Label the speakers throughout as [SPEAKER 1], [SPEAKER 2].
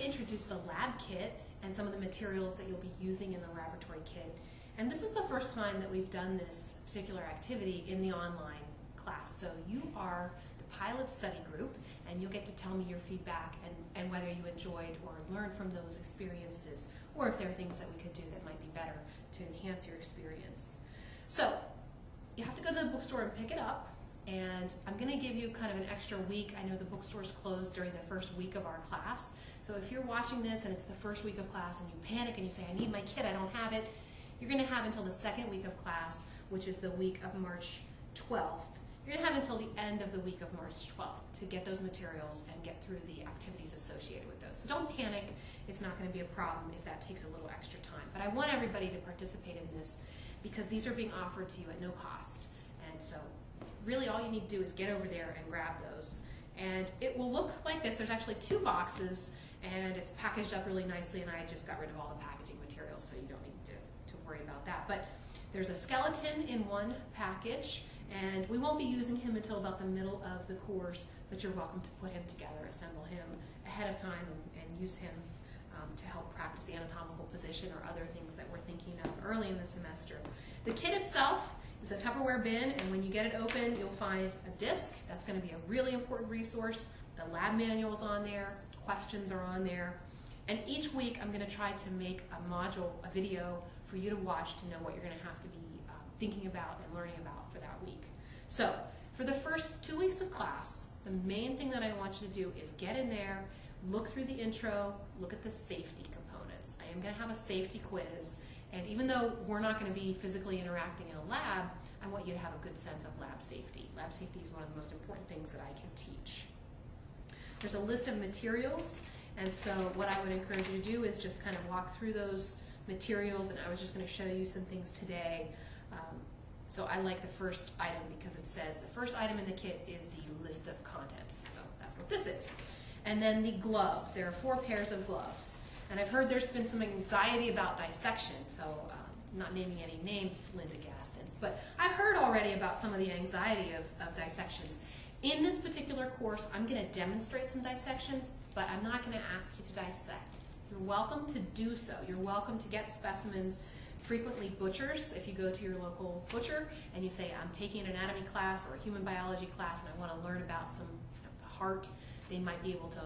[SPEAKER 1] introduce the lab kit and some of the materials that you'll be using in the laboratory kit. And this is the first time that we've done this particular activity in the online class. So you are the pilot study group, and you'll get to tell me your feedback and whether you enjoyed or learned from those experiences, or if there are things that we could do that might be better to enhance your experience. So you have to go to the bookstore and pick it up. And I'm going to give you kind of an extra week. I know the bookstore's closed during the first week of our class. So if you're watching this and it's the first week of class and you panic and you say, I need my kit, I don't have it, you're going to have until the second week of class, which is the week of March 12th. You're going to have until the end of the week of March 12th to get those materials and get through the activities associated with those. So don't panic. It's not going to be a problem if that takes a little extra time. But I want everybody to participate in this because these are being offered to you at no cost. And so really all you need to do is get over there and grab those. And it will look like this. There's actually 2 boxes, and it's packaged up really nicely, and I just got rid of all the packaging materials, so you don't need to worry about that. But there's a skeleton in one package, and we won't be using him until about the middle of the course, but you're welcome to put him together, assemble him ahead of time, and use him to help practice the anatomical position or other things that we're thinking of early in the semester. The kit itself is a Tupperware bin, and when you get it open, you'll find a disc. That's going to be a really important resource. The lab manual is on there, questions are on there, and each week I'm going to try to make a module, a video for you to watch to know what you're going to have to be thinking about and learning about for that week. So for the first 2 weeks of class, the main thing that I want you to do is get in there, look through the intro, look at the safety components. I am going to have a safety quiz. And even though we're not going to be physically interacting in a lab, I want you to have a good sense of lab safety. Lab safety is one of the most important things that I can teach. There's a list of materials, and so what I would encourage you to do is just kind of walk through those materials, and I was just going to show you some things today. So I like the first item because it says the first item in the kit is the list of contents. So that's what this is. And then the gloves. There are 4 pairs of gloves. And I've heard there's been some anxiety about dissection, so not naming any names, Linda Gaston, but I've heard already about some of the anxiety of dissections. In this particular course, I'm going to demonstrate some dissections, but I'm not going to ask you to dissect. You're welcome to do so. You're welcome to get specimens. Frequently butchers, if you go to your local butcher and you say, I'm taking an anatomy class or a human biology class and I want to learn about some the heart, they might be able to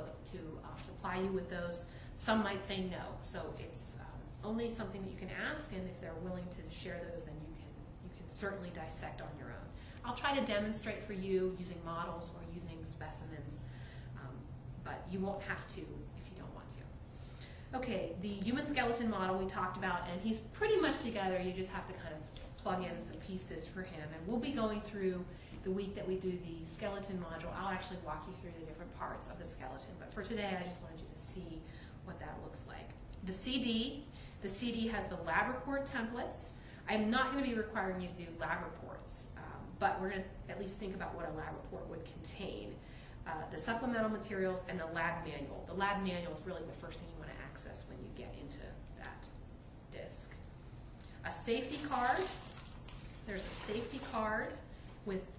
[SPEAKER 1] supply you with those. Some might say no, so it's only something that you can ask, and if they're willing to share those, then you can certainly dissect on your own. I'll try to demonstrate for you using models or using specimens, but you won't have to if you don't want to. Okay, the human skeleton model we talked about, and he's pretty much together. You just have to kind of plug in some pieces for him, and we'll be going through the week that we do the skeleton module. I'll actually walk you through the different parts of the skeleton, but for today I just wanted you to see what that looks like. The CD has the lab report templates. I'm not going to be requiring you to do lab reports, but we're going to at least think about what a lab report would contain. The supplemental materials and the lab manual. The lab manual is really the first thing you want to access when you get into that disc. A safety card. There's a safety card with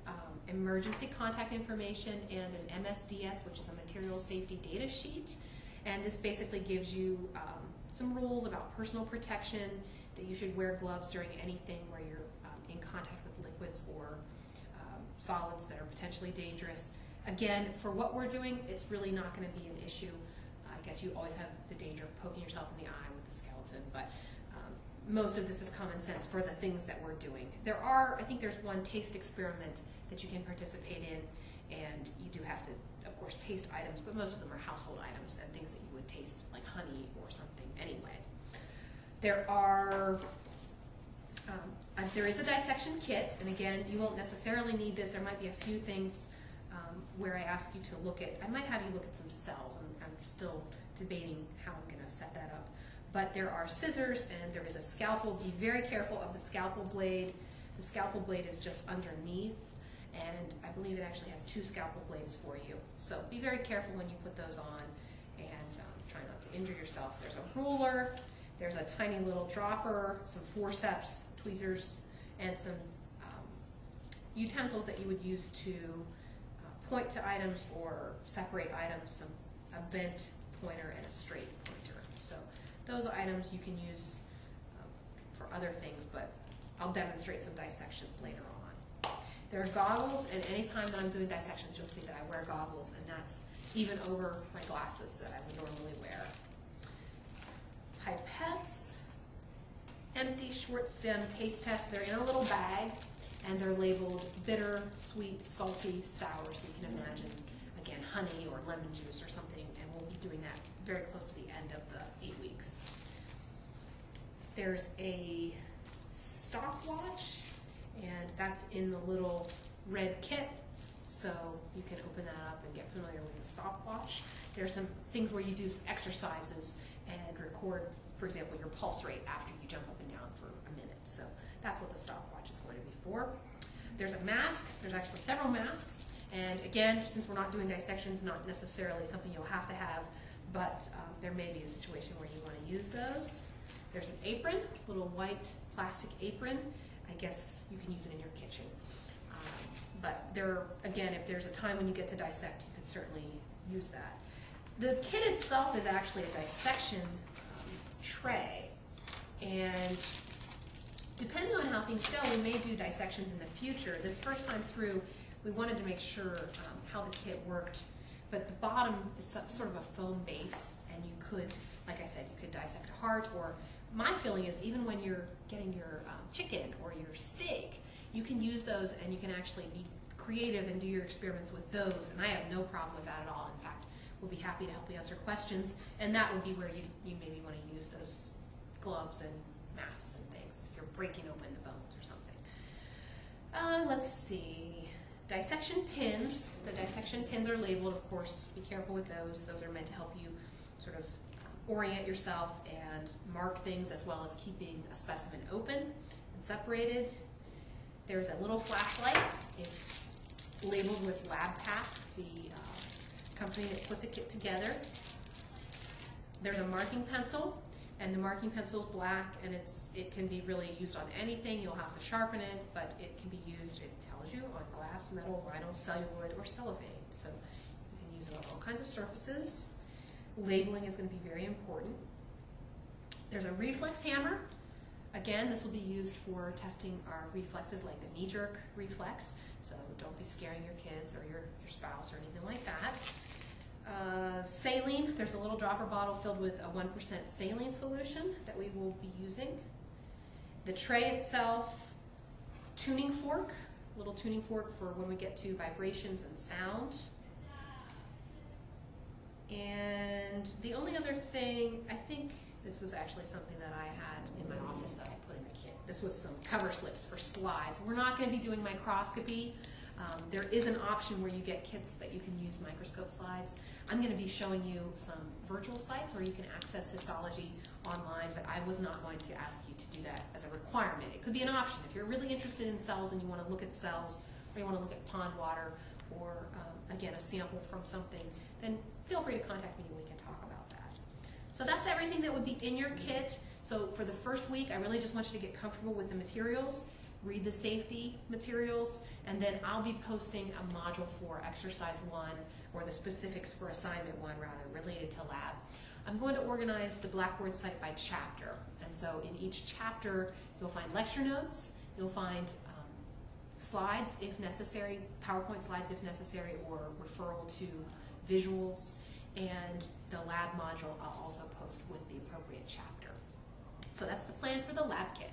[SPEAKER 1] emergency contact information and an MSDS, which is a material safety data sheet. And this basically gives you some rules about personal protection, that you should wear gloves during anything where you're in contact with liquids or solids that are potentially dangerous. Again, for what we're doing, it's really not going to be an issue. I guess you always have the danger of poking yourself in the eye with the skeleton, but most of this is common sense for the things that we're doing. I think there's one taste experiment that you can participate in, and you do have to, of course, taste items, but most of them are household items and things that you would taste, like honey or something anyway. There is a dissection kit, and again, you won't necessarily need this. There might be a few things where I ask you to look at, I might have you look at some cells. I'm still debating how I'm going to set that up. But there are scissors and there is a scalpel. Be very careful of the scalpel blade. The scalpel blade is just underneath, and I believe it actually has 2 scalpel blades for you. So be very careful when you put those on, and try not to injure yourself. There's a ruler, there's a tiny little dropper, some forceps, tweezers, and some utensils that you would use to point to items or separate items, a bent pointer and a straight pointer. So those items you can use for other things, but I'll demonstrate some dissections later on. There are goggles, and anytime that I'm doing dissections, you'll see that I wear goggles, and that's even over my glasses that I would normally wear. Pipettes, empty short stem taste test. They're in a little bag, and they're labeled bitter, sweet, salty, sour, so you can imagine, again, honey or lemon juice or something, and we'll be doing that very close to the end of the 8 weeks. There's a stopwatch, and that's in the little red kit, so you can open that up and get familiar with the stopwatch. There's some things where you do exercises and record, for example, your pulse rate after you jump up and down for a minute. So that's what the stopwatch is going to be for. There's a mask. There's actually several masks. And again, since we're not doing dissections, not necessarily something you'll have to have, but there may be a situation where you want to use those. There's an apron, little white plastic apron. I guess you can use it in your kitchen. But there, again, if there's a time when you get to dissect, you could certainly use that. The kit itself is actually a dissection tray, and depending on how things go, we may do dissections in the future. This first time through, we wanted to make sure how the kit worked, but the bottom is sort of a foam base, and you could, like I said, you could dissect a heart, or my feeling is even when you're getting your chicken or your steak, you can use those and you can actually be creative and do your experiments with those, and I have no problem with that at all. In fact, we'll be happy to help you answer questions, and that would be where you maybe want to use those gloves and masks and things if you're breaking open the bones or something. Let's see. Dissection pins. The dissection pins are labeled, of course. Be careful with those. Those are meant to help you sort of orient yourself and mark things, as well as keeping a specimen open and separated. There's a little flashlight. It's labeled with LabPack, the company that put the kit together. There's a marking pencil, and the marking pencil is black, and it can be really used on anything. You'll have to sharpen it, but it can be used, it tells you, on glass, metal, vinyl, celluloid, or cellophane. So you can use it on all kinds of surfaces. Labeling is going to be very important. There's a reflex hammer. Again, this will be used for testing our reflexes, like the knee-jerk reflex, so don't be scaring your kids or your spouse or anything like that. Saline, there's a little dropper bottle filled with a 1% saline solution that we will be using. The tray itself, tuning fork, little tuning fork for when we get to vibrations and sound. And the only other thing, I think this was actually something that I had in my office that I put in the kit. This was some cover slips for slides. We're not going to be doing microscopy. There is an option where you get kits that you can use microscope slides. I'm going to be showing you some virtual sites where you can access histology online, but I was not going to ask you to do that as a requirement. It could be an option. If you're really interested in cells and you want to look at cells, or you want to look at pond water, or again, a sample from something, then feel free to contact me and we can talk about that. So that's everything that would be in your kit. So for the first week, I really just want you to get comfortable with the materials, read the safety materials, and then I'll be posting a module for exercise 1, or the specifics for assignment 1 rather, related to lab. I'm going to organize the Blackboard site by chapter, and so in each chapter you'll find lecture notes, you'll find slides if necessary, PowerPoint slides if necessary, or referral to visuals, and the lab module I'll also post with the appropriate chapter. So that's the plan for the lab kit.